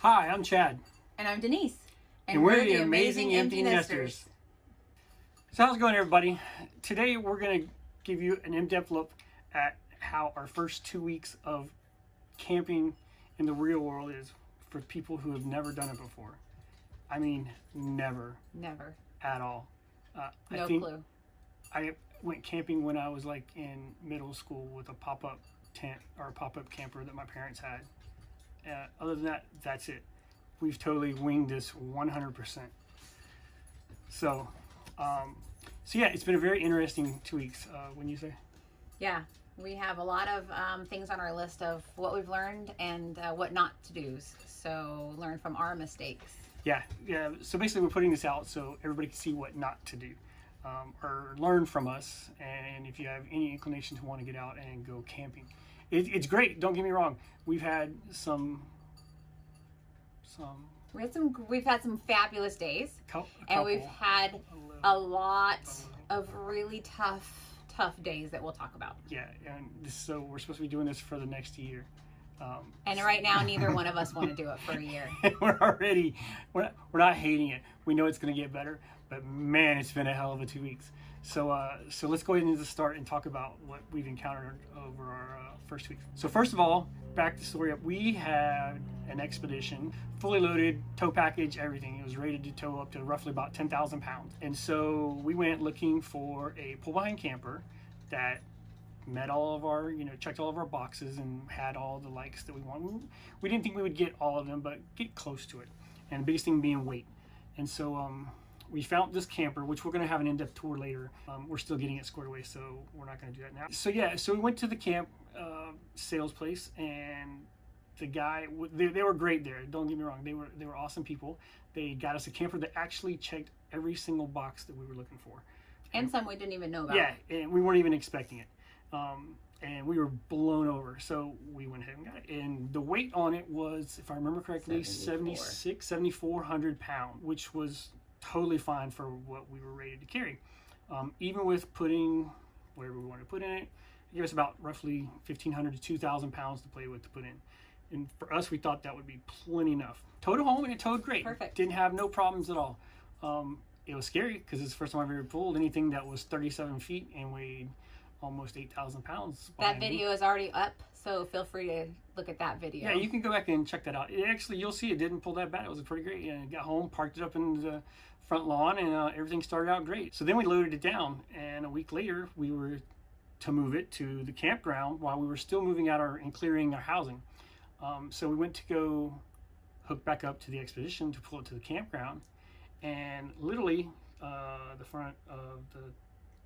Hi, I'm Chad. And I'm Denise. And we're the Amazing Empty Nesters. So how's it going, everybody? Today we're going to give you an in-depth look at how our first 2 weeks of camping in the real world is for people who have never done it before. I mean, never. Never. At all. No clue. I went camping when I was like in middle school with a pop-up tent or a pop-up camper that my parents had. Other than that, that's it. We've totally winged this 100%. So yeah, it's been a very interesting 2 weeks. Wouldn't you say? Yeah, we have a lot of things on our list of what we've learned and what not to do. So learn from our mistakes. Yeah. So basically, we're putting this out so everybody can see what not to do, or learn from us. And if you have any inclination to want to get out and go camping, it's great. Don't get me wrong. We've had some. We've had some fabulous days, and we've had a lot of really tough days that we'll talk about. Yeah, and so we're supposed to be doing this for the next year. And right now, neither one of us want to do it for a year. we're not hating it. We know it's going to get better, but man, it's been a hell of a 2 weeks. So let's go ahead and start and talk about what we've encountered over our first week. So first of all, back the story up. We had an expedition, fully loaded, tow package, everything. It was rated to tow up to roughly about 10,000 pounds. And so we went looking for a pull-behind camper that met all of our, checked all of our boxes and had all the likes that we want. We didn't think we would get all of them, but get close to it. And the biggest thing being weight. And so we found this camper, which we're going to have an in-depth tour later. We're still getting it squared away, so we're not going to do that now. So we went to the camp sales place, and the guy, they were great there. Don't get me wrong. They were awesome people. They got us a camper that actually checked every single box that we were looking for. And some we didn't even know about. Yeah, and we weren't even expecting it. And we were blown over. So we went ahead and got it. And the weight on it was, if I remember correctly, 7,400 pounds, which was totally fine for what we were rated to carry. Even with putting whatever we wanted to put in it, it gave us about roughly 1,500 to 2,000 pounds to play with to put in. And for us, we thought that would be plenty enough. Towed it home, and it towed great. Perfect. Didn't have no problems at all. It was scary because it's the first time I've ever pulled anything that was 37 feet and weighed almost 8,000 pounds. That video is already up, so feel free to look at that video. Yeah, you can go back and check that out. You'll see it didn't pull that bad. It was pretty great. And got home, parked it up in the front lawn, and everything started out great. So then we loaded it down, and a week later we were to move it to the campground while we were still moving out and clearing our housing. So we went to go hook back up to the expedition to pull it to the campground, and literally the front of the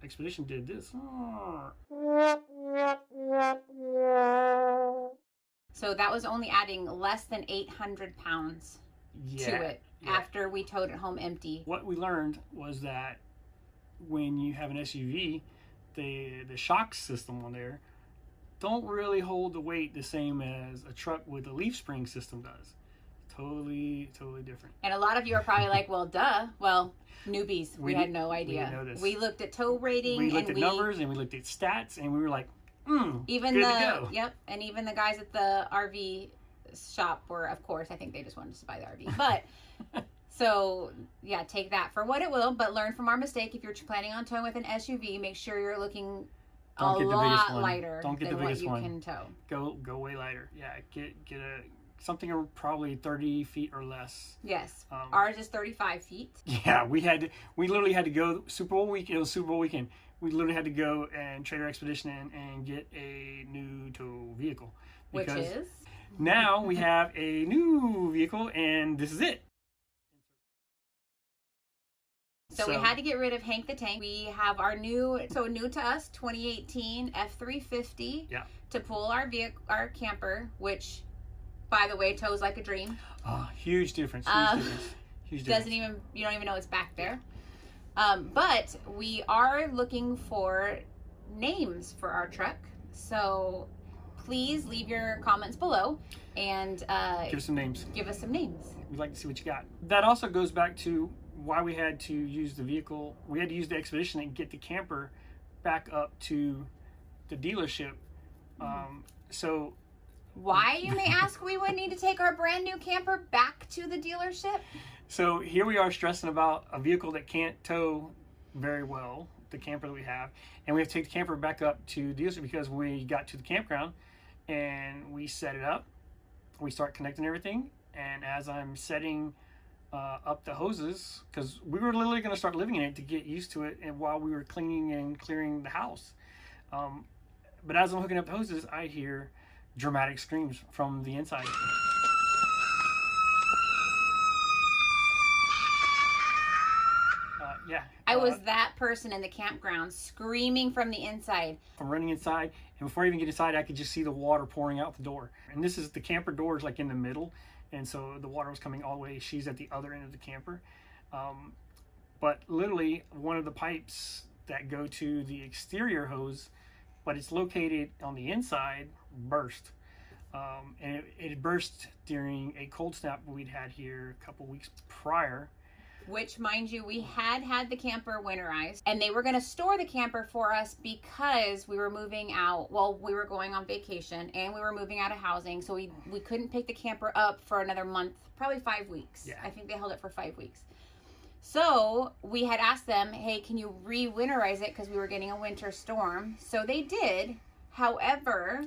expedition did this. So that was only adding less than 800 pounds to it after we towed it home empty. What we learned was that when you have an SUV, the shock system on there don't really hold the weight the same as a truck with a leaf spring system does. Totally different. And a lot of you are probably like, well, duh. Well, newbies, we had no idea. We didn't know this. We looked at tow rating. We looked at numbers, and we looked at stats, and we were like, even good to go. Yep, and even the guys at the RV shop were, of course, I think they just wanted us to buy the RV. But, so, yeah, take that for what it will, but learn from our mistake. If you're planning on towing with an SUV, make sure you're looking a lot lighter than what you can tow. Go way lighter. Yeah, get something probably 30 feet or less. Yes. Ours is 35 feet. Yeah, we literally had to go Super Bowl week. It was Super Bowl weekend. We literally had to go and trade our expedition in and get a new tow vehicle. Which is? Now we have a new vehicle, and this is it. So we had to get rid of Hank the Tank. We have our new to us, 2018 F350 to pull our camper, which, by the way, tows like a dream. Oh, huge difference. Huge difference. You don't even know it's back there. But we are looking for names for our truck. So please leave your comments below and give us some names. We'd like to see what you got. That also goes back to why we had to use the vehicle. We had to use the expedition and get the camper back up to the dealership. So why, you may ask, we would need to take our brand new camper back to the dealership. So here we are stressing about a vehicle that can't tow very well, the camper that we have, and we have to take the camper back up to the dealership because we got to the campground and we set it up. We start connecting everything, and as I'm setting up the hoses, because we were literally going to start living in it to get used to it, and while we were cleaning and clearing the house. But as I'm hooking up the hoses, I hear dramatic screams from the inside. Yeah. I was that person in the campground screaming from the inside. I'm running inside, and before I even get inside, I could just see the water pouring out the door. And this is the camper door is like in the middle, and so the water was coming all the way. She's at the other end of the camper. But literally, one of the pipes that go to the exterior hose, but it's located on the inside, burst. And it burst during a cold snap we'd had here a couple weeks prior. Which, mind you, we had the camper winterized, and they were going to store the camper for us because we were moving out. Well, we were going on vacation, and we were moving out of housing, so we couldn't pick the camper up for another month, probably 5 weeks. Yeah. I think they held it for 5 weeks. So we had asked them, hey, can you re-winterize it because we were getting a winter storm? So they did. However,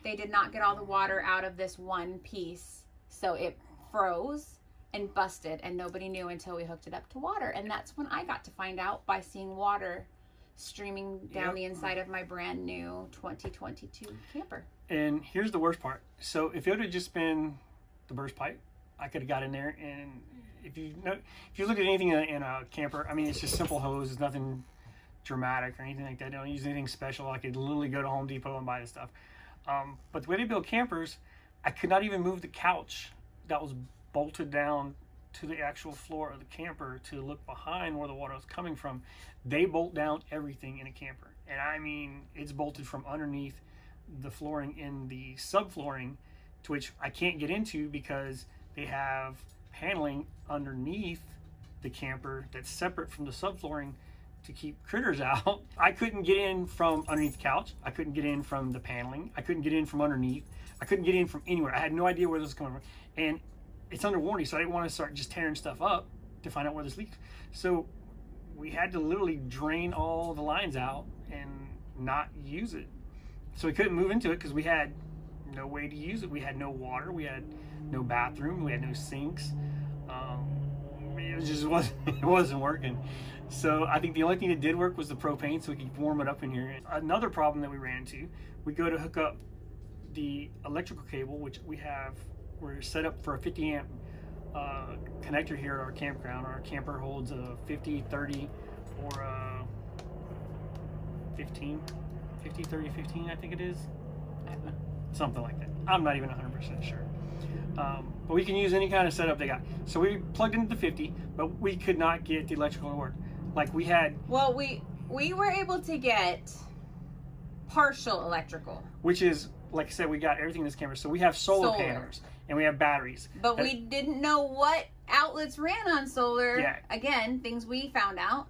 they did not get all the water out of this one piece, so it froze and busted, and nobody knew until we hooked it up to water. And that's when I got to find out, by seeing water streaming down the inside of my brand new 2022 camper. And here's the worst part. So if it would have just been the burst pipe, I could have got in there, and if you look at anything in a camper, I mean, it's just simple hose. It's nothing dramatic or anything like that. They don't use anything special. I could literally go to Home Depot and buy this stuff. But the way they build campers, I could not even move the couch that was bolted down to the actual floor of the camper to look behind where the water was coming from. They bolt down everything in a camper, and I mean, it's bolted from underneath the flooring in the subflooring, to which I can't get into because they have paneling underneath the camper that's separate from the subflooring to keep critters out. I couldn't get in from underneath the couch. I couldn't get in from the paneling. I couldn't get in from underneath. I couldn't get in from anywhere. I had no idea where this was coming from. And it's under warranty, so I didn't want to start just tearing stuff up to find out where this leaks. So we had to literally drain all the lines out and not use it. So we couldn't move into it because we had no way to use it. We had no water. We had no bathroom. We had no sinks. It just wasn't working. So I think the only thing that did work was the propane, so we could warm it up in here. Another problem that we ran into, we go to hook up the electrical cable, which we're set up for a 50 amp connector here at our campground. Our camper holds a 50, 30, or a 15, 50, 30, 15, I think it is. Something like that. I'm not even 100% sure. But we can use any kind of setup they got. So we plugged into the 50, but we could not get the electrical to work. Like we had... Well, we were able to get partial electrical. Which is, like I said, we got everything in this camper. So we have solar panels, and we have batteries. But we didn't know what outlets ran on solar. Yeah. Again, things we found out.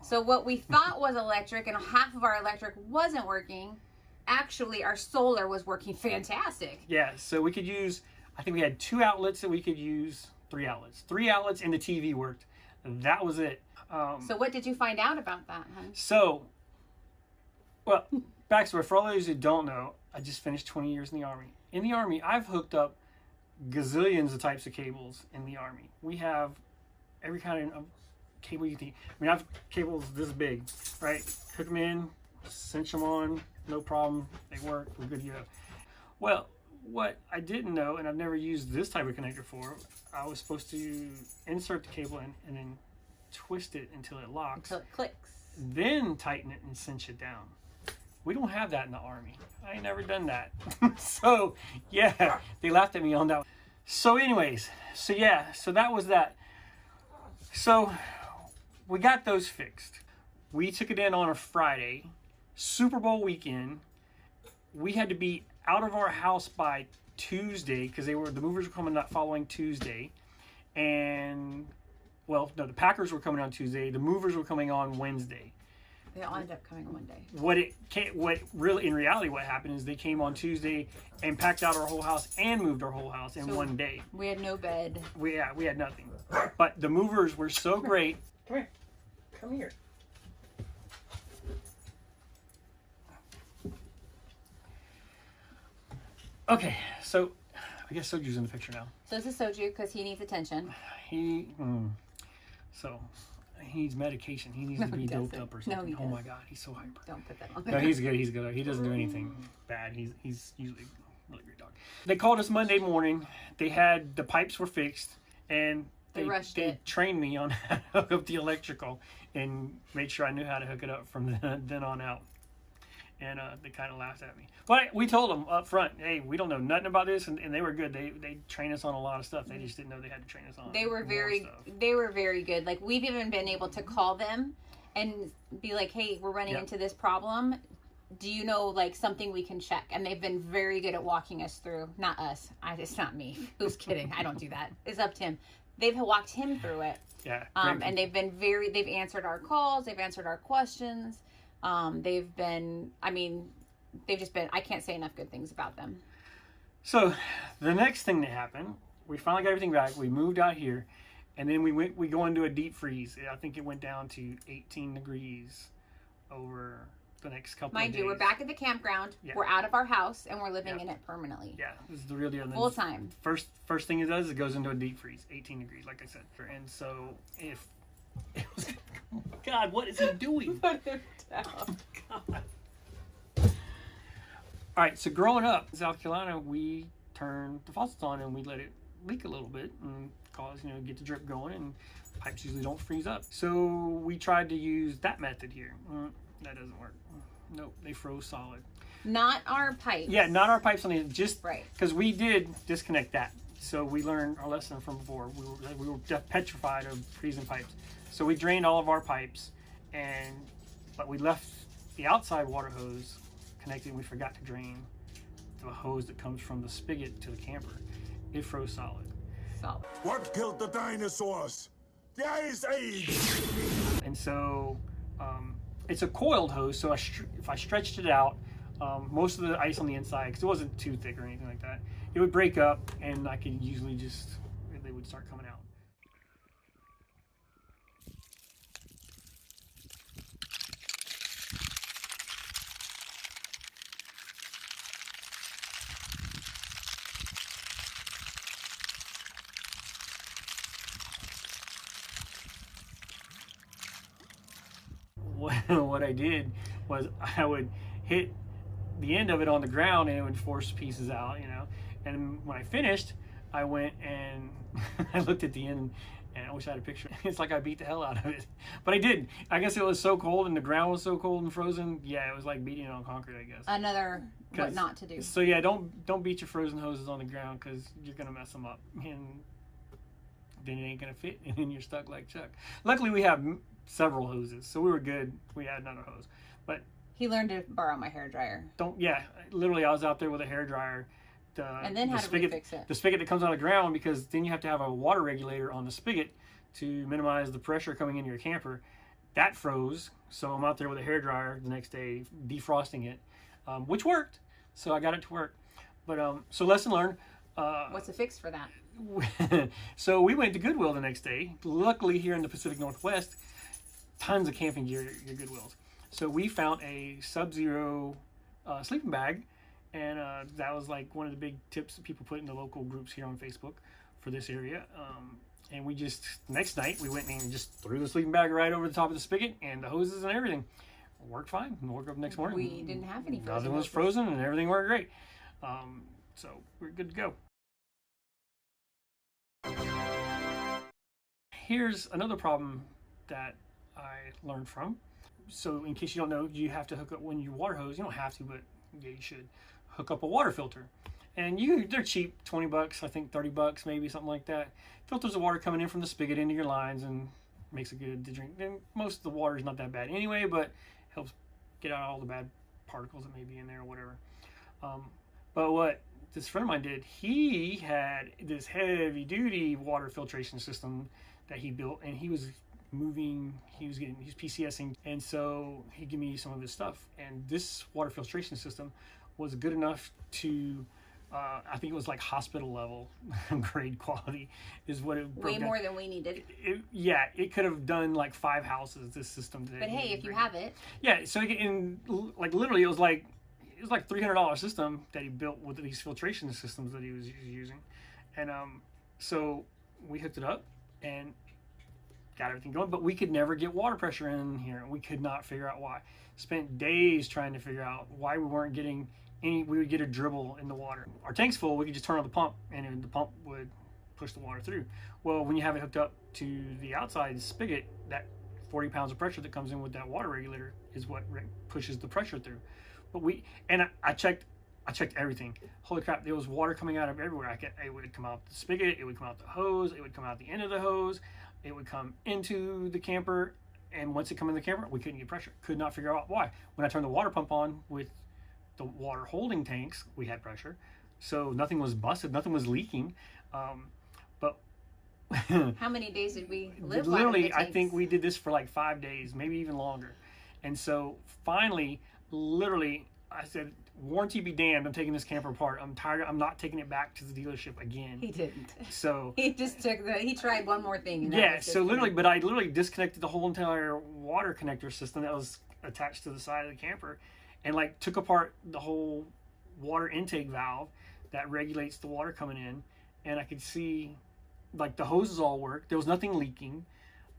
So what we thought was electric, and half of our electric wasn't working. Actually, our solar was working fantastic. Yeah, so we could use, I think we had 2 outlets that we could use, 3 outlets. 3 outlets and the TV worked. That was it. So what did you find out about that, hon? So, well, backstory, for all those who don't know, I just finished 20 years in the Army. In the Army, I've hooked up gazillions of types of cables in the Army. We have every kind of cable you think. I mean, I have cables this big, right? Hook them in, cinch them on, no problem. They work, we're good to go. Well, what I didn't know, and I've never used this type of connector for, I was supposed to insert the cable in and then twist it until it locks. Until it clicks. Then tighten it and cinch it down. We don't have that in the Army. I ain't never done that. So, yeah, they laughed at me on that. So anyways, so that was that. So we got those fixed. We took it in on a Friday, Super Bowl weekend. We had to be out of our house by Tuesday because the movers were coming that following Tuesday. And, well, no, the Packers were coming on Tuesday. The movers were coming on Wednesday. They all ended up coming one day. What really in reality what happened is they came on Tuesday and packed out our whole house and moved our whole house in one day. We had no bed. We had nothing. But the movers were so great. Come here. Come here. Okay, so I guess Soju's in the picture now. So this is Soju because he needs attention. He needs medication. He needs to be doped up or something. No, oh my God, he's so hyper. Don't put that on. No, he's good. He's good. He doesn't do anything bad. He's usually a really great dog. They called us Monday morning. They had the pipes were fixed, and they trained me on how to hook up the electrical and made sure I knew how to hook it up from then on out. And they kind of laughed at me. But we told them up front, hey, we don't know nothing about this, and they were good. They trained us on a lot of stuff. They just didn't know they had to train us on. They were very good. Like, we've even been able to call them and be like, hey, we're running into this problem. Do you know, like, something we can check? And they've been very good at walking us through. Not us. It's not me. Who's kidding? I don't do that. It's up to him. They've walked him through it. Yeah. And they've answered our calls. They've answered our questions. They've just been, I can't say enough good things about them. So the next thing that happened, we finally got everything back. We moved out here, and then we go into a deep freeze. I think it went down to 18 degrees over the next couple of days. Mind you, we're back at the campground. Yeah. We're out of our house, and we're living in it permanently. Yeah, this is the real deal. Full time. First thing it does, it goes into a deep freeze, 18 degrees, like I said. And so if it was, oh my God, what is he doing? Put him down. Oh God. All right, so growing up in South Carolina, we turned the faucets on and we let it leak a little bit and get the drip going, and pipes usually don't freeze up. So we tried to use that method here. That doesn't work. Nope, they froze solid. Not our pipes. Yeah, not our pipes on the just right, because we did disconnect that. So we learned our lesson from before. We were petrified of freezing pipes. So we drained all of our pipes, but we left the outside water hose connected, and we forgot to drain the hose that comes from the spigot to the camper. It froze solid. What killed the dinosaurs? The Ice Age! And so it's a coiled hose, so if I stretched it out, most of the ice on the inside, because it wasn't too thick or anything like that, it would break up, and I could usually they would start coming out. What I did was I would hit the end of it on the ground and it would force pieces out, and when I finished, I went and I looked at the end, and I wish I had a picture. It's like I beat the hell out of it, but I didn't. I guess it was so cold and the ground was so cold and frozen. Yeah, it was like beating it on concrete, I guess. Another what not to do. So yeah, don't beat your frozen hoses on the ground, because you're gonna mess them up, and then it ain't gonna fit, and then you're stuck like Chuck. Luckily, we have several hoses, so we were good. We had another hose, but he learned to borrow my hairdryer. Literally, I was out there with a hairdryer. And then how to refix it? The spigot that comes out of the ground, because then you have to have a water regulator on the spigot to minimize the pressure coming into your camper. That froze, so I'm out there with a hairdryer the next day defrosting it, which worked. So I got it to work. But so lesson learned. What's the fix for that? So we went to Goodwill the next day. Luckily, here in the Pacific Northwest, tons of camping gear at Goodwills. So we found a Sub-Zero sleeping bag, and that was like one of the big tips that people put in the local groups here on Facebook for this area. And we just, next night, we went and just threw the sleeping bag right over the top of the spigot and the hoses and everything. It worked fine. We woke up next morning. We didn't have any frozen. Nothing was frozen and everything worked great. So we're good to go. Here's another problem that I learned from. So in case you don't know, you have to hook up, when you water hose, you don't have to, but yeah, you should hook up a water filter. And they're cheap, 20 bucks, I think 30 bucks, maybe something like that. Filters the water coming in from the spigot into your lines and makes it good to drink. And most of the water is not that bad anyway, but helps get out all the bad particles that may be in there or whatever. But what this friend of mine did, he had this heavy duty water filtration system that he built, and he was moving. He's PCSing, and so he gave me some of his stuff. And this water filtration system was good enough to, I think it was like hospital level grade quality, is what it broke Way down. more than we needed. It could have done like 5 houses. This system. But hey, if you have it, yeah. So like literally, it was like $300 system that he built with these filtration systems that he was using, and so we hooked it up and got everything going, but we could never get water pressure in here. We could not figure out why. Spent days trying to figure out why we weren't getting any. We would get a dribble in the water. Our tank's full, we could just turn on the pump and the pump would push the water through. Well, when you have it hooked up to the outside spigot, that 40 pounds of pressure that comes in with that water regulator is what pushes the pressure through. But I checked everything. Holy crap, there was water coming out of everywhere. It would come out the spigot, it would come out the hose, it would come out the end of the hose, it would come into the camper, and once it come in the camper, we couldn't get pressure. Could not figure out why. When I turned the water pump on with the water holding tanks, we had pressure. So nothing was busted, nothing was leaking. But how many days did we live? Literally, I think we did this for like 5 days, maybe even longer. And so finally, literally, I said, warranty be damned, I'm taking this camper apart. I'm tired. I'm not taking it back to the dealership again. He didn't. So he just he tried one more thing. And yeah. So literally, but I literally disconnected the whole entire water connector system that was attached to the side of the camper, and like took apart the whole water intake valve that regulates the water coming in, and I could see like the hoses all work. There was nothing leaking.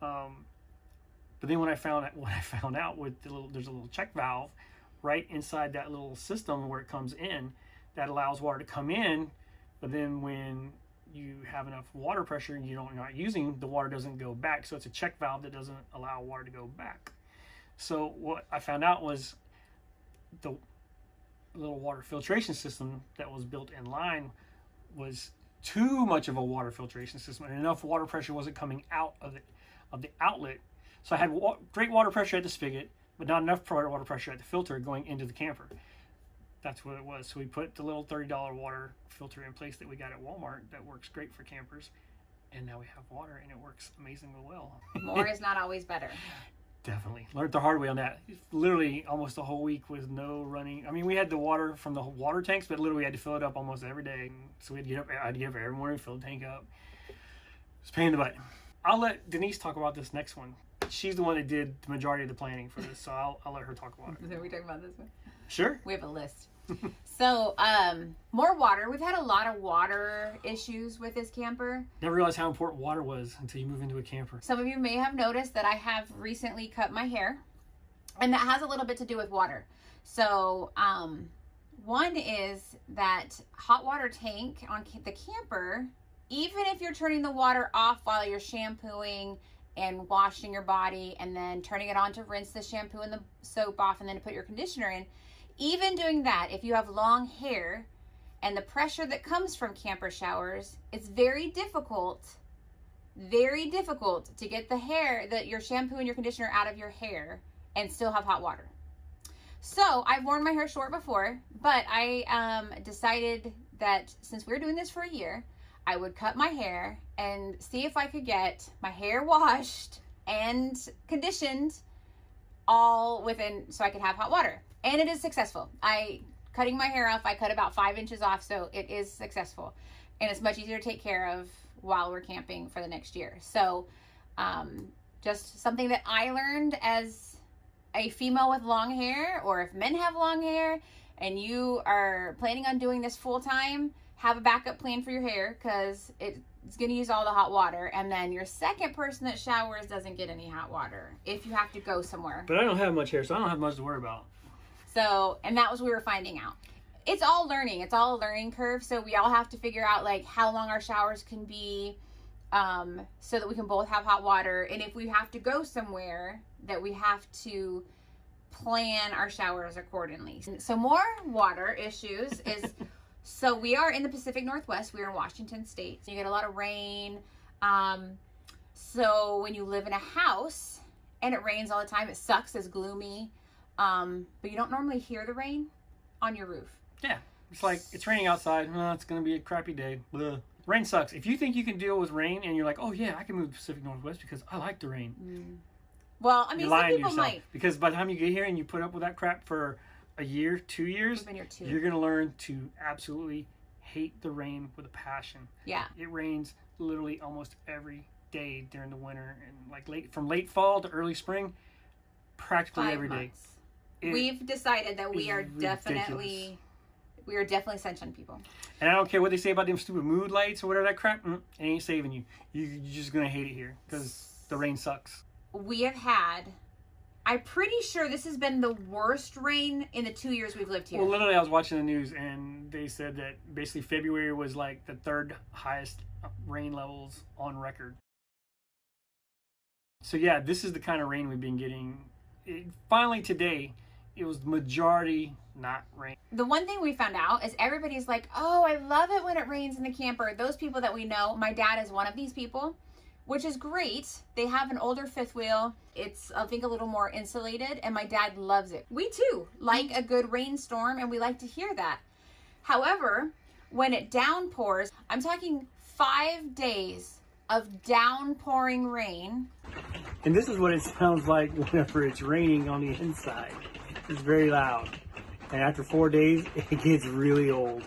But then when I found out with there's a little check valve right inside that little system where it comes in that allows water to come in, but then when you have enough water pressure and you're not using, the water doesn't go back. So it's a check valve that doesn't allow water to go back. So what I found out was the little water filtration system that was built in line was too much of a water filtration system, and enough water pressure wasn't coming out of the outlet. So I had great water pressure at the spigot, but not enough water pressure at the filter going into the camper. That's what it was. So we put the little $30 water filter in place that we got at Walmart that works great for campers. And now we have water and it works amazingly well. More is not always better. Definitely. Learned the hard way on that. Literally almost a whole week with no running. I mean, we had the water from the water tanks, but literally we had to fill it up almost every day. So I had to get up every morning, fill the tank up. It's a pain in the butt. I'll let Denise talk about this next one. She's the one that did the majority of the planning for this, so I'll let her talk about it. Are we talking about this one? Sure. We have a list. So, more water. We've had a lot of water issues with this camper. Never realized how important water was until you move into a camper. Some of you may have noticed that I have recently cut my hair, and that has a little bit to do with water. So, one is that hot water tank on the camper, even if you're turning the water off while you're shampooing and washing your body and then turning it on to rinse the shampoo and the soap off and then to put your conditioner in, even doing that, if you have long hair and the pressure that comes from camper showers, it's very difficult to get the hair, your shampoo and your conditioner out of your hair and still have hot water. So I've worn my hair short before, but I decided that since we're doing this for a year, I would cut my hair and see if I could get my hair washed and conditioned all within, so I could have hot water. And it is successful. Cutting my hair off, I cut about 5 inches off, so it is successful. And it's much easier to take care of while we're camping for the next year. So just something that I learned as a female with long hair, or if men have long hair and you are planning on doing this full time, have a backup plan for your hair, because it's going to use all the hot water. And then your second person that showers doesn't get any hot water if you have to go somewhere. But I don't have much hair, so I don't have much to worry about. So, and that was what we were finding out. It's all learning. It's all a learning curve. So we all have to figure out like how long our showers can be, so that we can both have hot water. And if we have to go somewhere, that we have to plan our showers accordingly. So more water issues is, so we are in the Pacific Northwest. We are in Washington State. So you get a lot of rain. So when you live in a house and it rains all the time, it sucks. It's gloomy. But you don't normally hear the rain on your roof. Yeah. It's like, it's raining outside. It's going to be a crappy day. Blah. Rain sucks. If you think you can deal with rain and you're like, oh yeah, I can move to Pacific Northwest because I like the rain. Well, I mean, You're some lying to people yourself. might. Because by the time you get here and you put up with that crap for a year, 2 years, We've been here 2. you're going to learn to absolutely hate the rain with a passion. Yeah. It rains literally almost every day during the winter, and like from late fall to early spring, practically 5 every day. months. We've decided that we is are ridiculous. definitely sunshine people. And I don't care what they say about them stupid mood lights or whatever that crap. It ain't saving you. You're just going to hate it here because the rain sucks. We have had, I'm pretty sure this has been the worst rain in the 2 years we've lived here. Well, literally, I was watching the news and they said that basically February was like the 3rd highest rain levels on record. So yeah, this is the kind of rain we've been getting. Finally today, it was majority not rain. The one thing we found out is everybody's like, oh, I love it when it rains in the camper. Those people that we know, my dad is one of these people, which is great. They have an older fifth wheel. It's, I think, a little more insulated, and my dad loves it. We too like a good rainstorm, and we like to hear that. However, when it downpours, I'm talking 5 days of downpouring rain. And this is what it sounds like whenever it's raining on the inside. It's very loud. And after 4 days, it gets really old.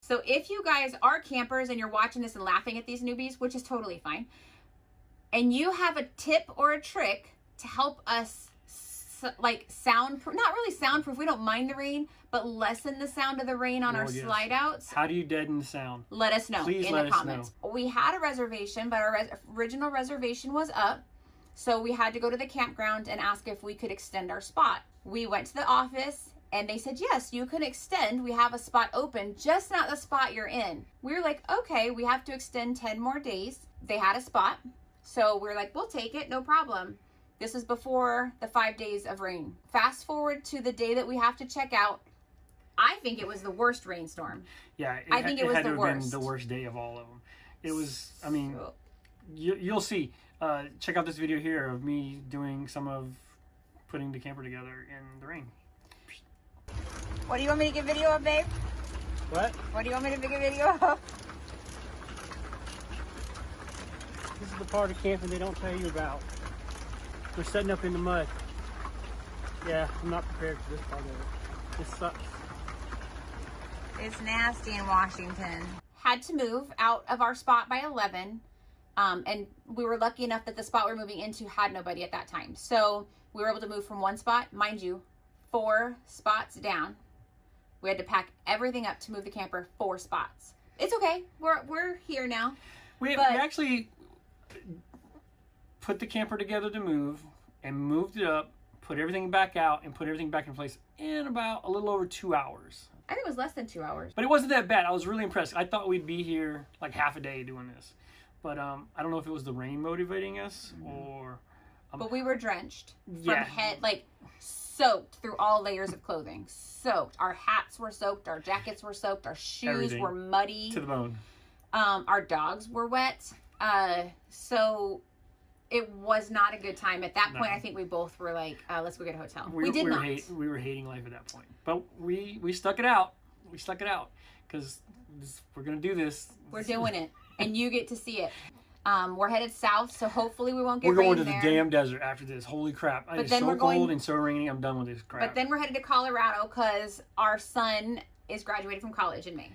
So if you guys are campers and you're watching this and laughing at these newbies, which is totally fine, and you have a tip or a trick to help us like soundproof, not really soundproof, we don't mind the rain, but lessen the sound of the rain on our slide outs. How do you deaden the sound? Let us know Please in let the us comments. We had a reservation, but our original reservation was up. So we had to go to the campground and ask if we could extend our spot. We went to the office and they said, yes, you can extend. We have a spot open, just not the spot you're in. We were like, okay, we have to extend 10 more days. They had a spot. So we were like, we'll take it, no problem. This is before the 5 days of rain. Fast forward to the day that we have to check out. I think it was the worst rainstorm. Yeah, I think it was had the to have worst. been the worst day of all of them. It was, I mean, you'll see. Check out this video here of me doing some of putting the camper together in the rain. What do you want me to get video of, babe? What? What do you want me to make a video of? This is the part of camping they don't tell you about. We're setting up in the mud. Yeah, I'm not prepared for this part of it. This sucks. It's nasty in Washington. Had to move out of our spot by 11. And we were lucky enough that the spot we're moving into had nobody at that time. So we were able to move from one spot, mind you, 4 spots down. We had to pack everything up to move the camper 4 spots. It's okay. We're here now. We actually put the camper together to move and moved it up, put everything back out, and put everything back in place in about a little over 2 hours. I think it was less than 2 hours. But it wasn't that bad. I was really impressed. I thought we'd be here like half a day doing this. But I don't know if it was the rain motivating us or... But we were drenched from Yeah. head, like soaked through all layers of clothing. Soaked. Our hats were soaked. Our jackets were soaked. Our shoes Everything. were muddy. To the bone. Our dogs were wet. So it was not a good time. At that point, No. I think we both were like, let's go get a hotel. We did not. We were hating life at that point. But we stuck it out. We stuck it out. Because we're going to do this. We're doing it. And you get to see it. We're headed south, so hopefully we won't get We're going rain to there. the damn desert after this. Holy crap. But It's then so we're going- cold and so rainy. I'm done with this crap. But then we're headed to Colorado because our son is graduating from college in May.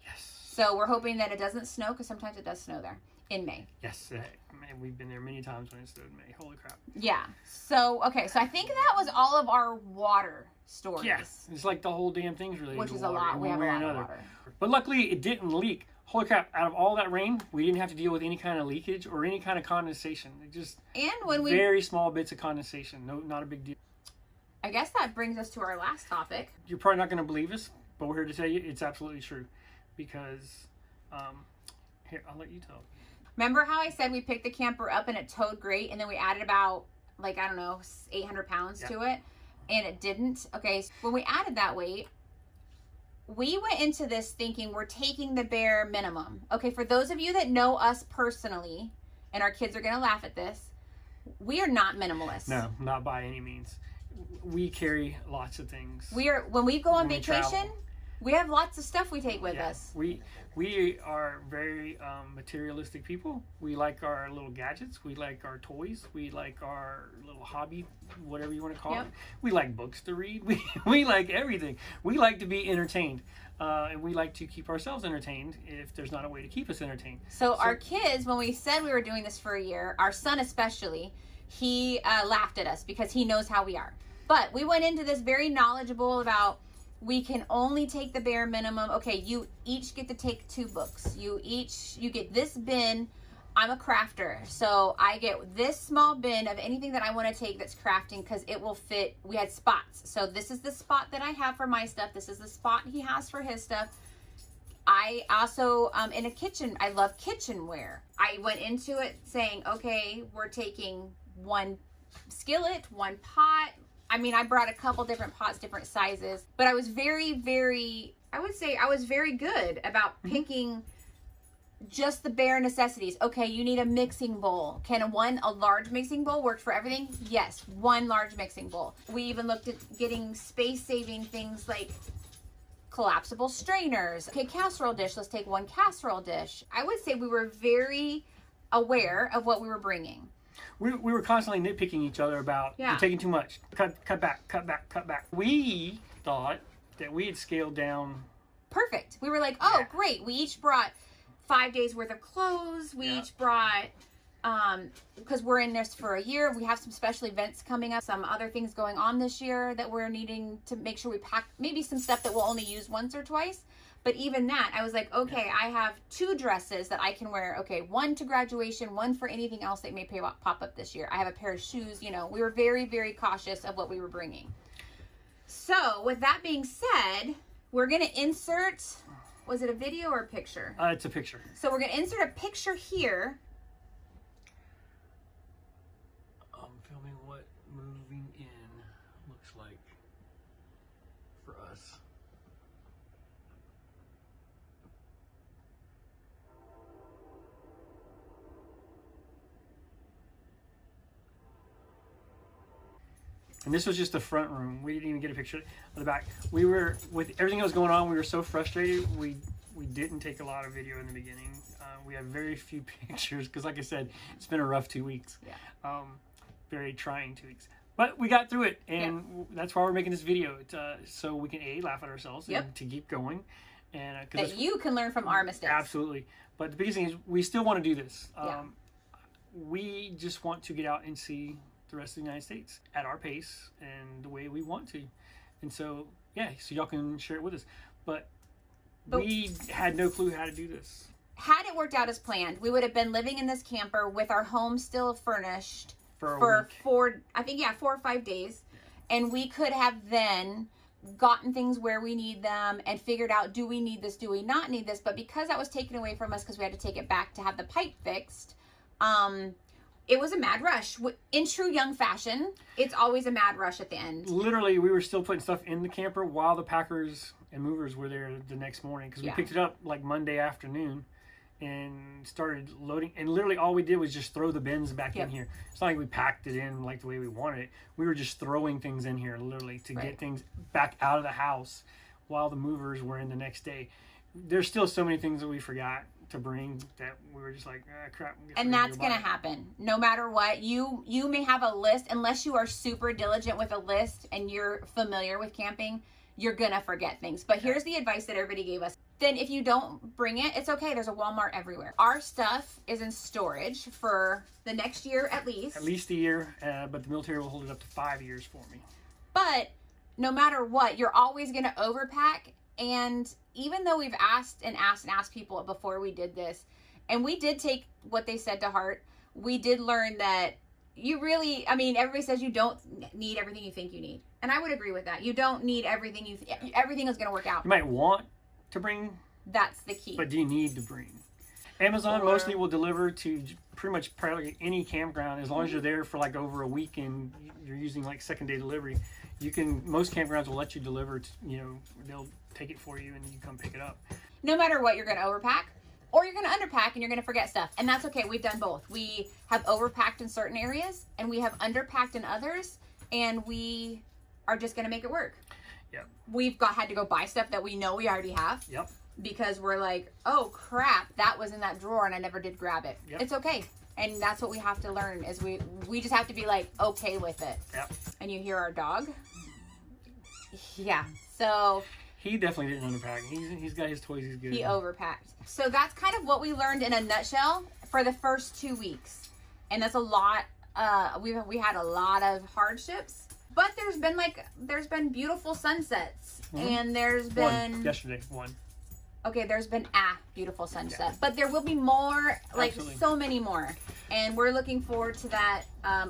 Yes. So we're hoping that it doesn't snow, because sometimes it does snow there in May. Yes. Man, we've been there many times when it snowed in May. Holy crap. Yeah. So, okay. So I think that was all of our water stories. Yes. It's like the whole damn thing's related Which to is a water lot. in We one have a way or lot of another. water. But luckily, it didn't leak. Holy crap, out of all that rain, we didn't have to deal with any kind of leakage or any kind of condensation. It just And when we, very small bits of condensation. No, not a big deal. I guess that brings us to our last topic. You're probably not going to believe us, but we're here to tell you it's absolutely true. Because, here, I'll let you tell. Remember how I said we picked the camper up and it towed great, and then we added about, like, I don't know, 800 pounds to it, and it didn't? Okay, so when we added that weight, we went into this thinking we're taking the bare minimum. Okay, for those of you that know us personally, and our kids are going to laugh at this, we are not minimalists. No, not by any means. We carry lots of things. When we go on When we vacation, travel. We have lots of stuff we take with us. We are very materialistic people. We like our little gadgets. We like our toys. We like our little hobby, whatever you want to call it. We like books to read. We like everything. We like to be entertained. And we like to keep ourselves entertained if there's not a way to keep us entertained. So our kids, when we said we were doing this for a year, our son especially, he laughed at us because he knows how we are. But we went into this very knowledgeable about we can only take the bare minimum. Okay, you each get to take 2 books. You get this bin. I'm a crafter, so I get this small bin of anything that I want to take that's crafting because it will fit. We had spots. So this is the spot that I have for my stuff. This is the spot he has for his stuff. I also, in a kitchen, I love kitchenware. I went into it saying, okay, we're taking 1 skillet, 1 pot. I mean, I brought a couple different pots, different sizes, but I was I would say I was very good about picking just the bare necessities. Okay, you need a mixing bowl. Can a large mixing bowl work for everything? Yes, 1 large mixing bowl. We even looked at getting space-saving things like collapsible strainers. Okay, casserole dish. Let's take 1 casserole dish. I would say we were very aware of what we were bringing. We were constantly nitpicking each other about you're taking too much. Cut back. We thought that we had scaled down. Perfect. We were like, oh, great. We each brought 5 days worth of clothes. We each brought, because we're in this for a year. We have some special events coming up, some other things going on this year that we're needing to make sure we pack maybe some stuff that we'll only use once or twice. But even that, I was like, okay, I have 2 dresses that I can wear. Okay, 1 to graduation, 1 for anything else that may pop up this year. I have a pair of shoes. You know, we were very, very cautious of what we were bringing. So with that being said, we're going to insert, was it a video or a picture? It's a picture. So we're going to insert a picture here. I'm filming what moving in looks like for us. And this was just the front room. We didn't even get a picture of the back. We were, with everything that was going on, we were so frustrated. We didn't take a lot of video in the beginning. We have very few pictures because, like I said, it's been a rough 2 weeks. Yeah. Very trying 2 weeks. But we got through it, and that's why we're making this video. So we can laugh at ourselves and to keep going. And that you can learn from our mistakes. Absolutely. But the biggest thing is we still want to do this. We just want to get out and see the rest of the United States at our pace and the way we want to. And so, so y'all can share it with us. But we had no clue how to do this. Had it worked out as planned, we would have been living in this camper with our home still furnished for 4 or 5 days. Yeah. And we could have then gotten things where we need them and figured out, do we need this, do we not need this? But because that was taken away from us because we had to take it back to have the pipe fixed, it was a mad rush. In true young fashion, it's always a mad rush at the end. Literally, we were still putting stuff in the camper while the packers and movers were there the next morning because we picked it up like Monday afternoon and started loading. And literally all we did was just throw the bins back in here. It's not like we packed it in like the way we wanted it. We were just throwing things in here literally to get things back out of the house while the movers were in the next day. There's still so many things that we forgot to bring that we were just like, crap. And that's going to happen no matter what. You may have a list, unless you are super diligent with a list and you're familiar with camping, you're going to forget things. But here's the advice that everybody gave us. Then if you don't bring it, it's okay. There's a Walmart everywhere. Our stuff is in storage for the next year at least. At least a year, but the military will hold it up to 5 years for me. But no matter what, you're always going to overpack. And even though we've asked people before we did this, and we did take what they said to heart, we did learn that you really, everybody says you don't need everything you think you need. And I would agree with that. You don't need everything everything is going to work out. You might want to bring. That's the key. But do you need to bring? Amazon mostly will deliver to pretty much probably any campground as long as you're there for like over a week and you're using like second day delivery. Most campgrounds will let you deliver, they'll take it for you and you come pick it up. No matter what, you're going to overpack or you're going to underpack and you're going to forget stuff. And that's okay. We've done both. We have overpacked in certain areas and we have underpacked in others, and we are just going to make it work. Yep. we've had to go buy stuff that we know we already have. Yep. Because we're like, oh crap, that was in that drawer and I never did grab it. Yep. It's okay. And that's what we have to learn is we just have to be like okay with it. Yep. And you hear our dog? Yeah. So he definitely didn't underpack. He's got his toys. He's good. he overpacked. So that's kind of what we learned in a nutshell for the first 2 weeks. And that's a lot. We had a lot of hardships, but there's been beautiful sunsets, and there's been yesterday one. Okay, there's been a beautiful sunset, but there will be more, like Absolutely. so many more, and we're looking forward to that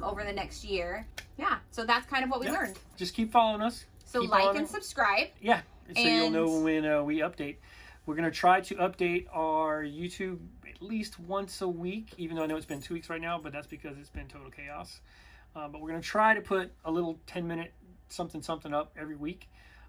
over the next year. Yeah, so that's kind of what we learned. Just keep following us. So Keep like following and us. subscribe. Yeah, so you'll And- know when we update. We're gonna try to update our YouTube at least once a week, even though I know it's been 2 weeks right now, but that's because it's been total chaos. But we're gonna try to put a little 10-minute something up every week.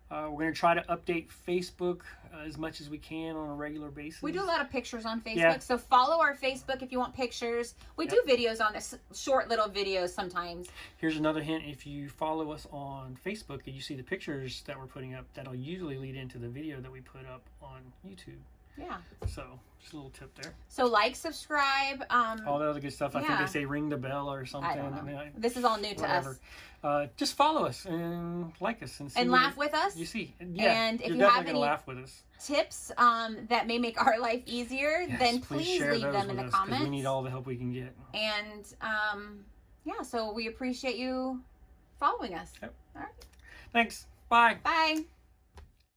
We're going to try to update Facebook as much as we can on a regular basis. We do a lot of pictures on Facebook, Yeah. so follow our Facebook if you want pictures. We do videos on this, short little videos sometimes. Here's another hint. If you follow us on Facebook and you see the pictures that we're putting up, that'll usually lead into the video that we put up on YouTube. Yeah. So, just a little tip there. So like, subscribe. All the other good stuff. I think yeah. they say ring the bell or something. I don't know. I mean, This is all new to whatever. us. Just follow us and like us. And, see And what laugh with us. You see. Yeah, And if you're you have definitely going to any- laugh with us. Tips that may make our life easier, Yes, then please share leave those them in with the us, 'cause comments. We need all the help we can get. And yeah, so we appreciate you following us. Yep. All right. Thanks. Bye. Bye.